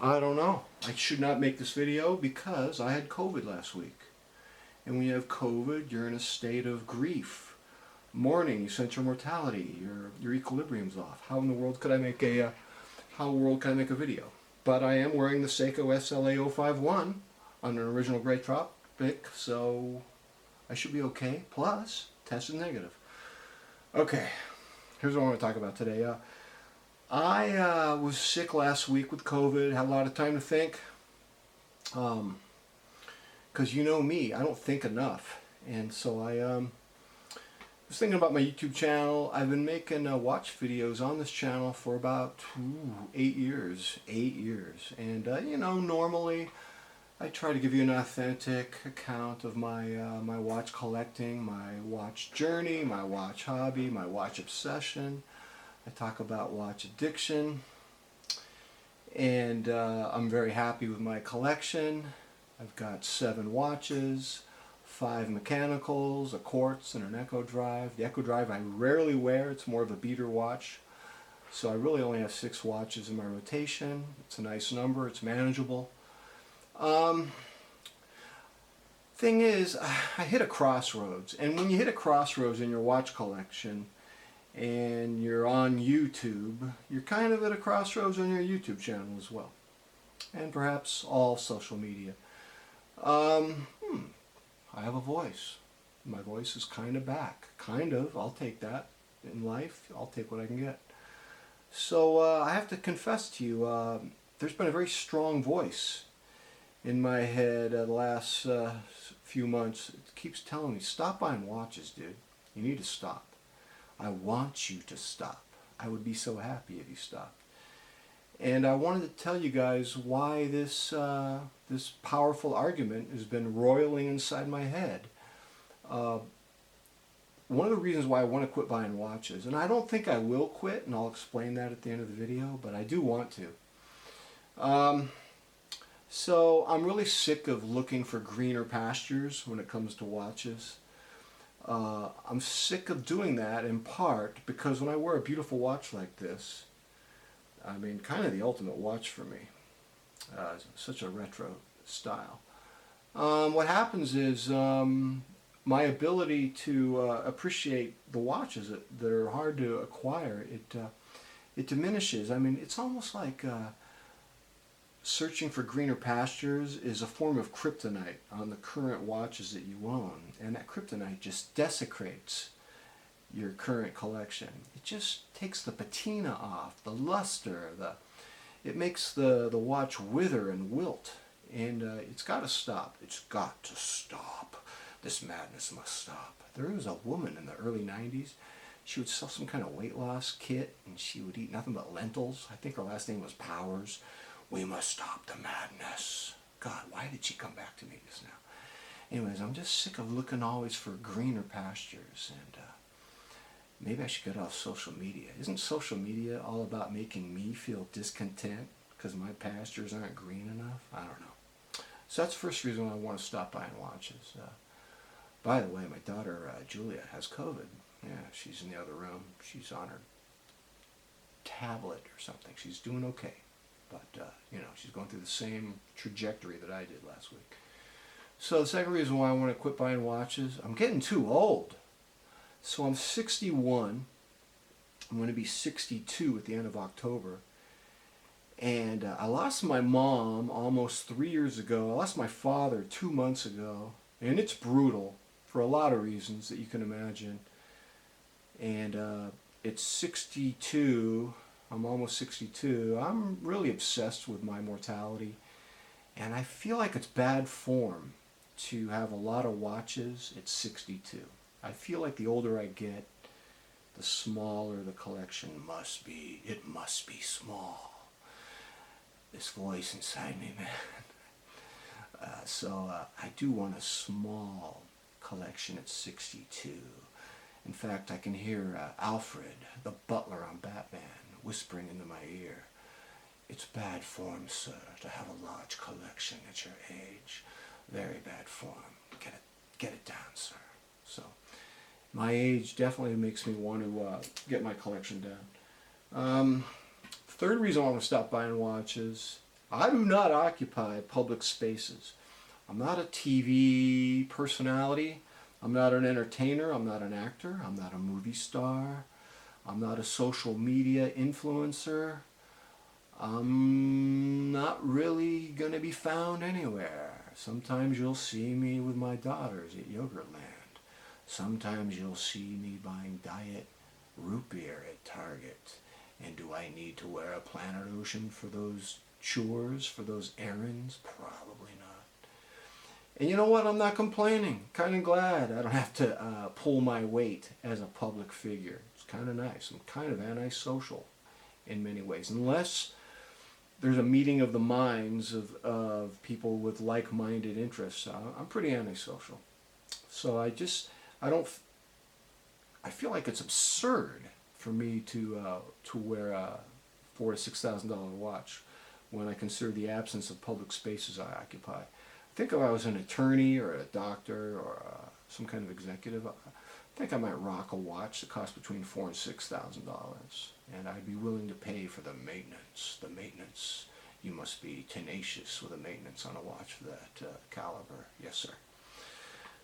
I don't know. I should not make this video because I had COVID last week. And when you have COVID, you're in a state of grief, mourning. You sense your mortality. Your equilibrium's off. How in the world could I make a video? But I am wearing the Seiko SLA051 on an original gray tropic, so I should be okay. Plus, test is negative. Okay, here's what I want to talk about today. I was sick last week with COVID, had a lot of time to think. Because you know me, I don't think enough. And so I was thinking about my YouTube channel. I've been making watch videos on this channel for about 8 years. 8 years. And you know, normally I try to give you an authentic account of my my watch collecting, my watch journey, my watch hobby, my watch obsession. I talk about watch addiction, and I'm very happy with my collection. I've got 7 watches, 5 mechanicals, a quartz, and an Echo Drive. The Echo Drive I rarely wear, it's more of a beater watch. So I really only have 6 watches in my rotation. It's a nice number, it's manageable. Thing is, I hit a crossroads, and when you hit a crossroads in your watch collection, and you're on YouTube, you're kind of at a crossroads on your YouTube channel as well. And perhaps all social media. I have a voice. My voice is kind of back. Kind of. I'll take that in life. I'll take what I can get. So I have to confess to you, there's been a very strong voice in my head the last few months. It keeps telling me, stop buying watches, dude. You need to stop. I want you to stop. I would be so happy if you stopped. And I wanted to tell you guys why this this powerful argument has been roiling inside my head. One of the reasons why I want to quit buying watches, and I don't think I will quit, and I'll explain that at the end of the video, but I do want to. So I'm really sick of looking for greener pastures when it comes to watches. I'm sick of doing that in part because when I wear a beautiful watch like this, I mean, kind of the ultimate watch for me, such a retro style. What happens is my ability to appreciate the watches that are hard to acquire, it diminishes. I mean, it's almost like searching for greener pastures is a form of kryptonite on the current watches that you own, and that kryptonite just desecrates your current collection. It just takes the patina off, the luster, it makes the watch wither and wilt, and it's got to stop. It's got to stop. This madness must stop. There was a woman in the early 90s. She would sell some kind of weight loss kit, and she would eat nothing but lentils. I think her last name was Powers. We must stop the madness. God, why did she come back to me just now? Anyways, I'm just sick of looking always for greener pastures, and maybe I should get off social media. Isn't social media all about making me feel discontent because my pastures aren't green enough? I don't know. So that's the first reason why I want to stop buying watches. By the way, my daughter Julia has COVID. Yeah, she's in the other room. She's on her tablet or something. She's doing okay. But, you know, she's going through the same trajectory that I did last week. So the second reason why I want to quit buying watches, I'm getting too old. So I'm 61. I'm going to be 62 at the end of October. And I lost my mom almost 3 years ago. I lost my father 2 months ago. And it's brutal for a lot of reasons that you can imagine. And it's 62. I'm almost 62. I'm really obsessed with my mortality, and I feel like it's bad form to have a lot of watches at 62. I feel like the older I get, the smaller the collection must be. It must be small. This voice inside me, man. So I do want a small collection at 62. In fact, I can hear Alfred, the butler on Batman, whispering into my ear, "It's bad form, sir, to have a large collection at your age. Very bad form. Get it down, sir." So, my age definitely makes me want to get my collection down. Third reason I want to stop buying watches, I do not occupy public spaces. I'm not a TV personality. I'm not an entertainer. I'm not an actor. I'm not a movie star. I'm not a social media influencer. I'm not really going to be found anywhere. Sometimes you'll see me with my daughters at Yogurtland. Sometimes you'll see me buying diet root beer at Target. And do I need to wear a Planet Ocean for those chores, for those errands? Probably not. And you know what? I'm not complaining. Kind of glad I don't have to pull my weight as a public figure. It's kind of nice. I'm kind of antisocial in many ways. Unless there's a meeting of the minds of people with like-minded interests. I'm pretty antisocial. So I feel like it's absurd for me to wear a $4,000 to $6,000 watch when I consider the absence of public spaces I occupy. I think if I was an attorney or a doctor or some kind of executive, I think I might rock a watch that costs between $4,000 and $6,000, and I'd be willing to pay for the maintenance. The maintenance. You must be tenacious with the maintenance on a watch for that caliber. Yes, sir.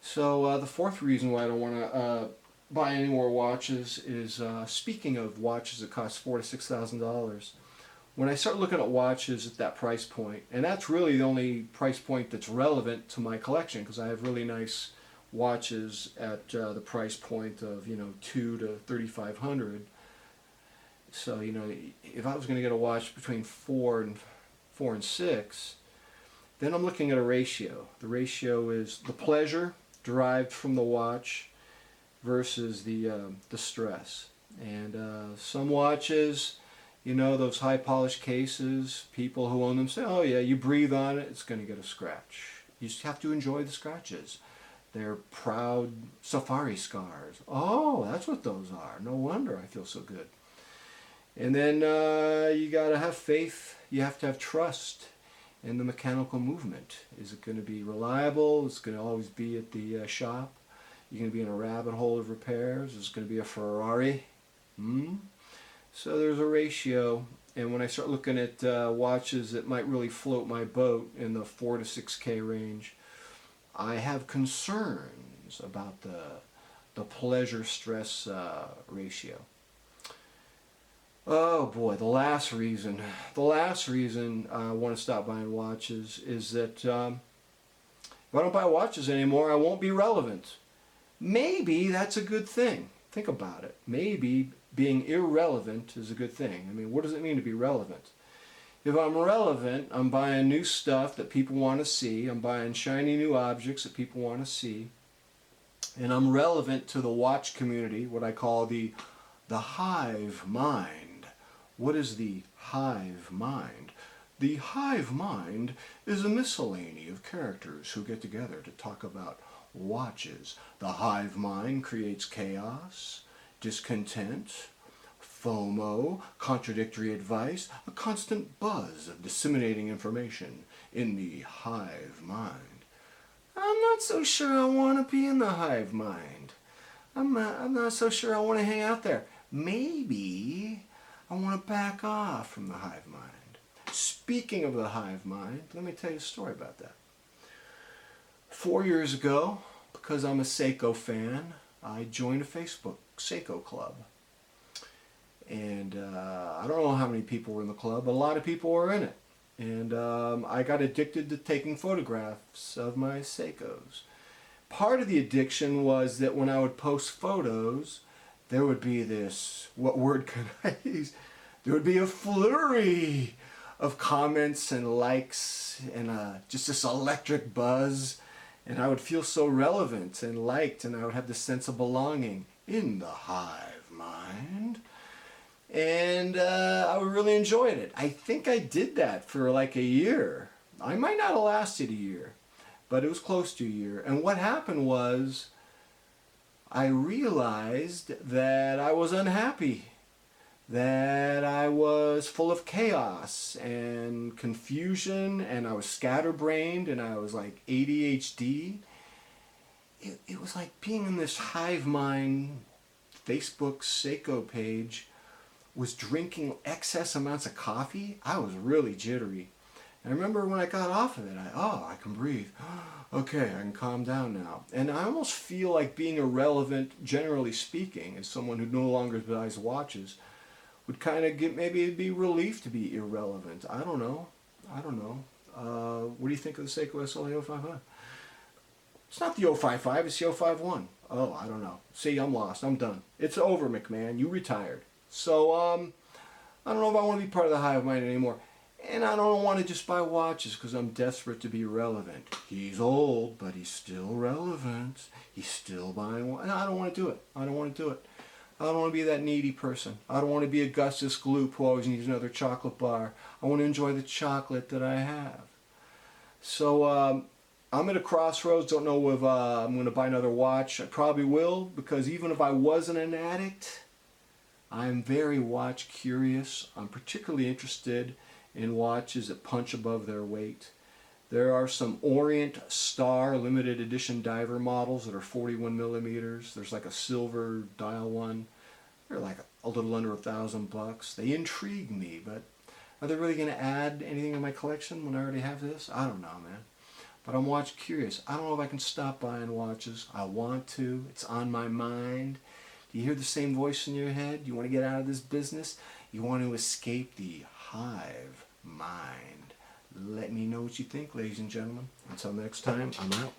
So the fourth reason why I don't want to buy any more watches is, speaking of watches that cost $4,000 to $6,000, when I start looking at watches at that price point, and that's really the only price point that's relevant to my collection, because I have really nice watches at the price point of, $2,000 to $3,500. So if I was going to get a watch between four and six, then I'm looking at a ratio. The ratio is the pleasure derived from the watch versus the stress. And some watches, those high polished cases, people who own them say, oh yeah, you breathe on it, it's going to get a scratch. You just have to enjoy the scratches. They're proud safari scars. Oh, that's what those are. No wonder I feel so good. And then you got to have faith. You have to have trust in the mechanical movement. Is it going to be reliable? Is it going to always be at the shop? You're going to be in a rabbit hole of repairs? Is it going to be a Ferrari? So there's a ratio. And when I start looking at watches that might really float my boat in the 4 to 6K range, I have concerns about the pleasure-stress ratio. Oh boy, the last reason I want to stop buying watches is that if I don't buy watches anymore, I won't be relevant. Maybe that's a good thing. Think about it. Maybe being irrelevant is a good thing. I mean, what does it mean to be relevant? If I'm relevant, I'm buying new stuff that people want to see. I'm buying shiny new objects that people want to see. And I'm relevant to the watch community, what I call the hive mind. What is the hive mind? The hive mind is a miscellany of characters who get together to talk about watches. The hive mind creates chaos, discontent, FOMO, contradictory advice, a constant buzz of disseminating information in the hive mind. I'm not so sure I want to be in the hive mind. I'm not so sure I want to hang out there. Maybe I want to back off from the hive mind. Speaking of the hive mind, let me tell you a story about that. 4 years ago, because I'm a Seiko fan, I joined a Facebook Seiko club. And I don't know how many people were in the club, but a lot of people were in it. And I got addicted to taking photographs of my Seikos. Part of the addiction was that when I would post photos, there would be this, what word could I use? There would be a flurry of comments and likes and just this electric buzz. And I would feel so relevant and liked, and I would have this sense of belonging in the hive mind. And I really enjoyed it. I think I did that for like a year. I might not have lasted a year, but it was close to a year. And what happened was I realized that I was unhappy, that I was full of chaos and confusion, and I was scatterbrained, and I was like ADHD. It was like being in this hive mind Facebook Seiko page, was drinking excess amounts of coffee. I was really jittery. And I remember when I got off of it, I can breathe. Okay, I can calm down now. And I almost feel like being irrelevant, generally speaking, as someone who no longer buys watches, would kind of get, maybe it'd be relief to be irrelevant. I don't know. What do you think of the Seiko SLA051? It's not the 055, it's the 051. Oh, I don't know. See, I'm lost. I'm done. It's over, McMahon. You retired. So, I don't know if I want to be part of the hive mind anymore. And I don't want to just buy watches because I'm desperate to be relevant. He's old, but he's still relevant. He's still buying watches. I don't want to do it. I don't want to do it. I don't want to be that needy person. I don't want to be Augustus Gloop who always needs another chocolate bar. I want to enjoy the chocolate that I have. So I'm at a crossroads. Don't know if I'm going to buy another watch. I probably will, because even if I wasn't an addict, I'm very watch curious. I'm particularly interested in watches that punch above their weight. There are some Orient Star limited edition diver models that are 41 millimeters. There's like a silver dial one. They're like a little under $1,000. They intrigue me, but are they really going to add anything to my collection when I already have this? I don't know, man. But I'm watch curious. I don't know if I can stop buying watches. I want to. It's on my mind. Do you hear the same voice in your head? You want to get out of this business? You want to escape the hive mind? Let me know what you think, ladies and gentlemen. Until next time, I'm out.